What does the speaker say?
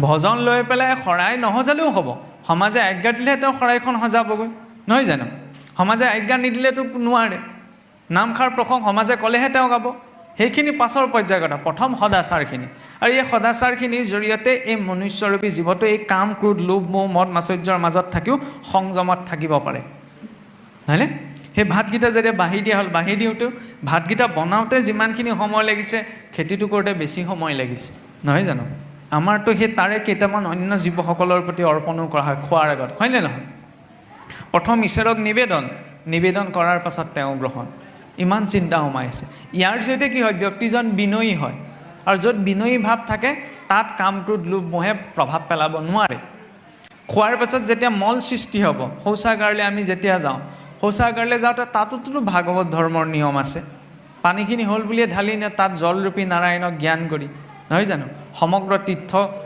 ভজন লৈ পেলাই শৰাই নহজালেও হ'ব, সমাজে আজ্ঞা দিলেহে তেওঁ শৰাইখন সজাবগৈ, নহয় জানো? সমাজে আজ্ঞা নিদিলেতো নোৱাৰে। নামষাৰ প্ৰসংগ সমাজে ক'লেহে তেওঁ গাব। সেইখিনি পাছৰ পৰ্যায়ৰ কথা, প্ৰথম সদাচাৰখিনি। আৰু এই সদাচাৰখিনিৰ জৰিয়তে এই মনুষ্যৰূপী জীৱটো এই কাম, ক্ৰোধ, লোভ, মোহ, মদ, মাচৰ্যৰ মাজত থাকিও সংযমত থাকিব পাৰে, হয়নে? সেই ভাতকেইটা যেতিয়া বাঢ়ি দিয়া হ'ল, বাঢ়ি দিওঁতেও ভাতকেইটা বনাওঁতে যিমানখিনি সময় লাগিছে, খেতিটো কৰোঁতে বেছি সময় লাগিছে, নহয় জানো? আমাৰতো সেই তাৰে কেইটামান অন্য জীৱসকলৰ প্ৰতি অৰ্পণো কৰা হয় খোৱাৰ আগত, হয়নে নহয়? প্ৰথম ঈশ্বৰক নিবেদন কৰাৰ পাছত তেওঁ গ্ৰহণ। ইমান চিন্তা সোমাইছে। ইয়াৰ জৰিয়তে কি হয়? ব্যক্তিজন বিনয়ী হয়। আৰু য'ত বিনয়ী ভাৱ থাকে তাত কাম, ক্ৰোধ, লোভ, মোহে প্ৰভাৱ পেলাব নোৱাৰে। খোৱাৰ পাছত যেতিয়া মল সৃষ্টি হ'ব, শৌচাগাৰলৈ আমি যেতিয়া যাওঁ, শৌচাগাৰলৈ যাওঁতে তাতোতো ভাগৱত ধৰ্মৰ নিয়ম আছে। পানীখিনি হ'ল বুলিয়ে ঢালি নে তাত জলৰূপী নাৰায়ণক জ্ঞান কৰি, নহয় জানো? সমগ্ৰ তীৰ্থ